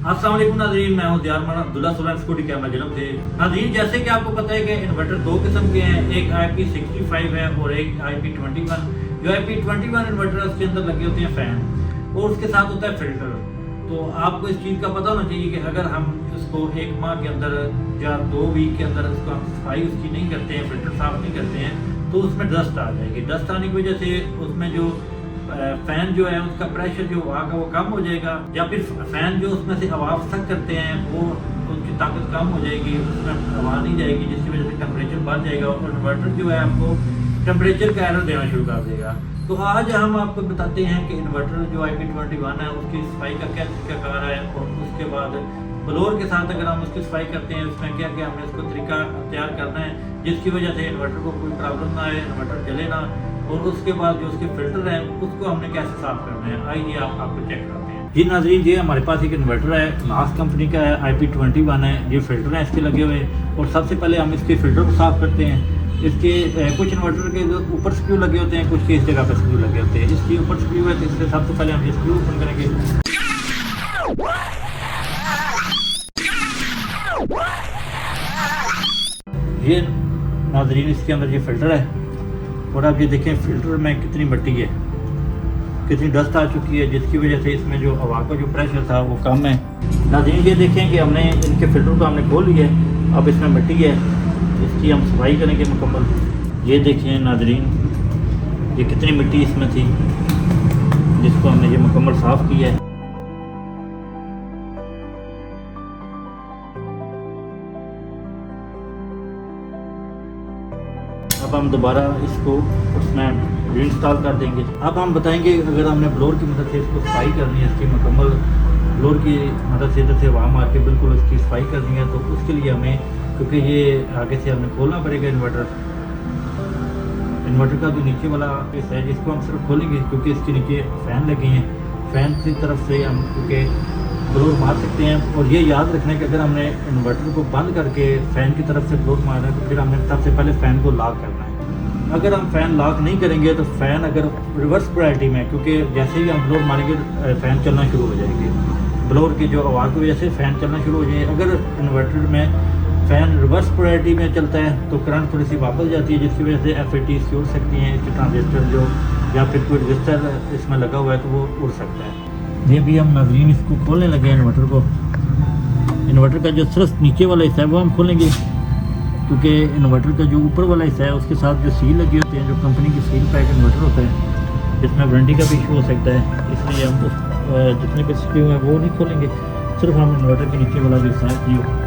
अस्सलाम वालेकुम नाज़रीन, मैं हूं दियारमान अब्दुल्ला सोलह स्कूटी कैमरा जन्म से। नाज़रीन, जैसे कि आपको पता है कि इन्वर्टर दो किस्म के हैं, एक IP65 है और एक IP21। जो IP21 इन्वर्टर है उसके अंदर लगे होते हैं फ़ैन और उसके साथ होता है फ़िल्टर। तो आपको इस चीज़ का पता होना चाहिए कि अगर हम उसको एक माह के अंदर या 2 वीक के अंदर उसको हम सफाई उसकी नहीं करते हैं, फ़िल्टर साफ़ नहीं करते हैं, तो उसमें डस्ट आ जाएगी। डस्ट आने की वजह से उसमें जो फ़ैन जो है उसका प्रेशर जो हवा का वो कम हो जाएगा, या फिर फ़ैन जो उसमें से हवा सक करते हैं वो उनकी ताकत कम हो जाएगी, उसमें हवा नहीं जाएगी, जिसकी वजह से टेम्परेचर बढ़ जाएगा और इन्वर्टर जो है आपको टेम्परेचर का एरर देना शुरू कर देगा। तो आज हम आपको बताते हैं कि इन्वर्टर जो IP21 है उसकी सफाई का क्या तरीकाकार है और उसके बाद ब्लोअर के साथ अगर हम उसकी सफाई करते हैं उसमें क्या क्या हमें उसको तरीका तैयार करना है जिसकी वजह से इन्वर्टर को कोई प्रॉब्लम ना आए, इन्वर्टर जले ना, और उसके बाद जो उसके फिल्टर हैं उसको हमने कैसे साफ़ करना है, आइए आपको चेक करते हैं। जी नाज़रीन, ये हमारे पास एक इन्वर्टर है, नास कंपनी का है, IP21 है। ये फ़िल्टर हैं इसके लगे हुए, और सबसे पहले हम इसके फ़िल्टर को साफ़ करते हैं। इसके कुछ इन्वर्टर के जो ऊपर स्क्रू लगे होते हैं, कुछ के इस जगह पर स्क्रू लगे होते हैं। इसके ऊपर स्क्रू है तो इससे सबसे पहले हम ये स्क्रू ओपन करेंगे। ये नाज़रीन इसके अंदर ये फ़िल्टर है, और आप ये देखें फ़िल्टर में कितनी मिट्टी है, कितनी डस्ट आ चुकी है, जिसकी वजह से इसमें जो हवा का जो प्रेशर था वो कम है। नाज़रीन, ये देखें कि हमने इनके फ़िल्टर को हमने खोल लिया है, अब इसमें मिट्टी है, इसकी हम सफाई करेंगे मुकम्मल। ये देखें नाज़रीन, ये कितनी मिट्टी इसमें थी जिसको हमने ये मुकम्मल साफ़ किया है। अब हम दोबारा इसको उसमें रीइंस्टॉल कर देंगे। अब हम बताएंगे अगर हमने ब्लोअर की मदद से इसको सफाई करनी है, इसकी मुकम्मल ब्लोअर की मदद से इधर से हवा मार के बिल्कुल इसकी सफाई करनी है, तो उसके लिए हमें, क्योंकि ये आगे से हमें खोलना पड़ेगा इन्वर्टर का जो नीचे वाला हिस्सा है जिसको हम सिर्फ खोलेंगे क्योंकि इसके नीचे फ़ैन लगे हैं। फ़ैन की तरफ से हम क्योंकि ब्लोअर मार सकते हैं, और ये याद रखना है कि अगर हमने इन्वर्टर को बंद करके फ़ैन की तरफ से ब्लोअर मारना है तो फिर हमने सबसे पहले फ़ैन को लॉक करना है। अगर हम फ़ैन लॉक नहीं करेंगे तो फ़ैन अगर रिवर्स पोलैरिटी में, क्योंकि जैसे ही हम ब्लोअर मारेंगे फ़ैन चलना शुरू हो जाएंगे, ब्लोअर की जो आवाज़ की वजह से फ़ैन चलना शुरू हो जाए। अगर इन्वर्टर में फ़ैन रिवर्स पोलैरिटी में चलता है तो करंट थोड़ी सी वापस जाती है, जिसकी वजह से FATs उड़ सकती हैं, इसके ट्रांजिस्टर जो या फिर कोई रजिस्टर इसमें लगा हुआ है तो वो उड़ सकता है। ये भी हम नाज़रीन इसको खोलने लगे हैं इन्वर्टर को। इन्वर्टर का जो सिर्फ नीचे वाला हिस्सा है वो हम खोलेंगे, क्योंकि इन्वर्टर का जो ऊपर वाला हिस्सा है उसके साथ जो सील लगी होती है, जो कंपनी की सील पैक इन्वर्टर होता है, इसमें वारंटी का भी इशू हो सकता है, इसलिए हम जितने भी स्क्रू हैं वो नहीं खोलेंगे, सिर्फ हम इन्वर्टर के नीचे वाला जो हिस्सा है